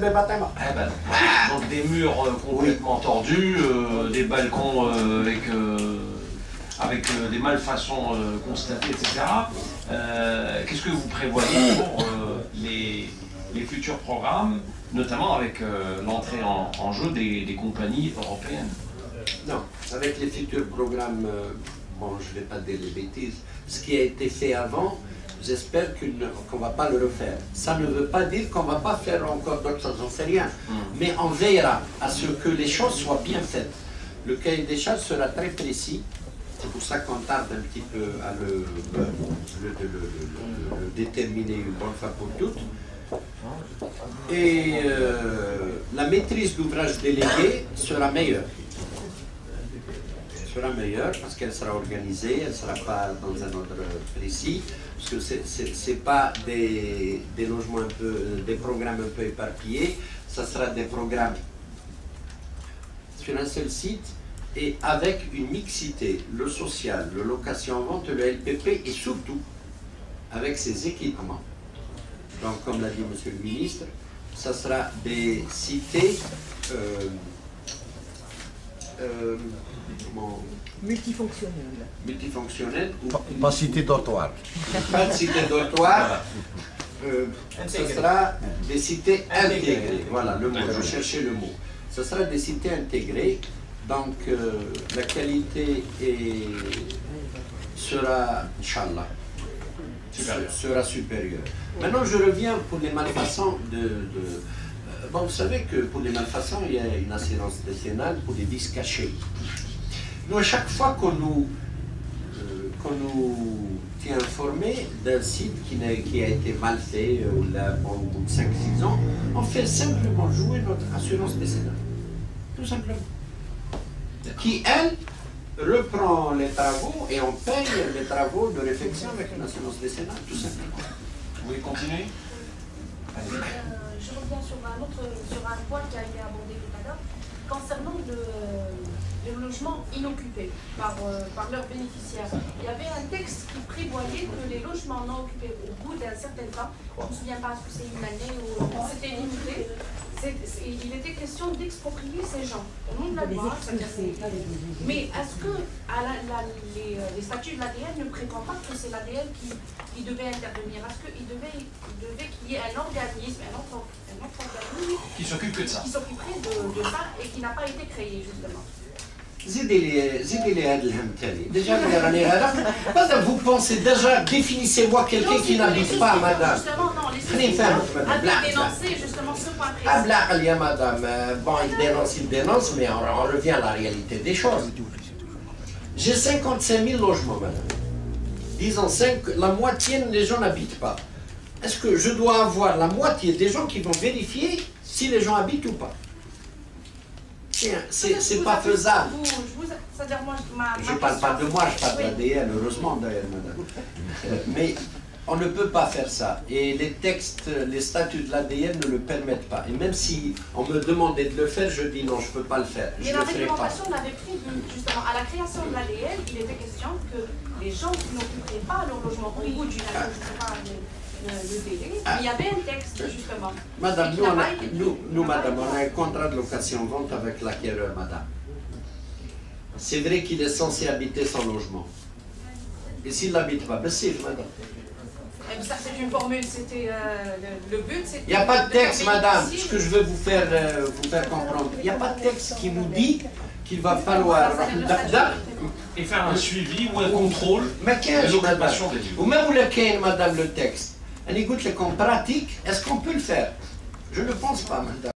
les bâtiments. Eh ben, donc des murs complètement tordus, des balcons avec des malfaçons constatées, etc. Qu'est-ce que vous prévoyez pour les futurs programmes, notamment avec l'entrée en jeu des compagnies européennes? Non, avec les futurs programmes, bon, je ne vais pas dire les bêtises, ce qui a été fait avant, j'espère qu'on ne va pas le refaire. Ça ne veut pas dire qu'on ne va pas faire encore d'autres choses, j'en sais rien. Mais on veillera à ce que les choses soient bien faites. Le cahier des charges sera très précis. C'est pour ça qu'on tarde un petit peu à le déterminer une bonne fois pour toutes. Et la maîtrise d'ouvrage délégué sera meilleure. Sera meilleure parce qu'elle sera organisée, elle ne sera pas dans un ordre précis, parce que ce n'est pas des logements un peu, des programmes un peu éparpillés, ça sera des programmes sur un seul site et avec une mixité, le social, le location-vente, le LPP et surtout avec ses équipements. Donc comme l'a dit Monsieur le Ministre, ça sera des cités multifonctionnel. Multifonctionnel. Pas cité dortoir. Pas de cité dortoir. Ce sera des cités intégrées. Voilà le mot, je cherchais le mot. Ce sera des cités intégrées. Donc la qualité sera, Inch'Allah, sera supérieure. Maintenant je reviens pour les malfaçons bon, vous savez que pour les malfaçons, il y a une assurance décennale pour les vices cachés. Nous, à chaque fois qu'on nous tient informés d'un site qui a été mal fait au bout de 5-6 ans, on fait simplement jouer notre assurance décennale. Tout simplement. Qui, elle, reprend les travaux et on paye les travaux de réfection avec une assurance décennale, tout simplement. Vous voulez continuer? Je reviens sur un point qui a été abordé tout à l'heure, concernant les logements inoccupés par leurs bénéficiaires. Il y avait un texte qui prévoyait que les logements non occupés au bout d'un certain temps, je ne me souviens pas si c'est une année ou c'était limité, il était question d'exproprier ces gens au nom de la loi. Mais est-ce que les statuts de l'ADL ne prévoient pas que c'est l'ADL qui devait intervenir? Est-ce qu'il devait qu'il y ait un organisme, un autre organisme qui s'occupe que de ça, qui s'occuperait de ça et qui n'a pas été créé justement? Déjà, madame, vous pensez déjà, définissez-moi quelqu'un qui n'habite pas, madame. Justement, non, laissez-moi dénoncer justement ce point précis. Madame, bon, il dénonce, mais on revient à la réalité des choses. J'ai 55 000 logements, madame. Disons, la moitié des gens n'habitent pas. Est-ce que je dois avoir la moitié des gens qui vont vérifier si les gens habitent ou pas? C'est pas faisable. Je ne parle pas de moi, je parle de l'ADL, heureusement d'ailleurs, madame. Mais on ne peut pas faire ça. Et les textes, les statuts de l'ADL ne le permettent pas. Et même si on me demandait de le faire, je dis non, je ne peux pas le faire. Mais la réglementation l'avait pris justement. À la création de l'ADL, il était question que les gens qui n'occuperaient pas leur logement au bout d'une année, je ne sais pas, le délai, il y avait un texte justement. Madame, nous, madame, on a un contrat de location-vente avec l'acquéreur, madame. C'est vrai qu'il est censé habiter son logement. Et s'il n'habite pas, ben c'est, madame. Ça, c'est une formule, c'était le but. Il n'y a pas de texte, madame, ce que je veux vous faire comprendre. Il n'y a pas de texte qui nous dit qu'il va falloir et faire un suivi ou un contrôle de l'occupation des lieux. Ou même vous le madame, le texte. En pratique, est-ce qu'on peut le faire? Je ne pense pas, madame.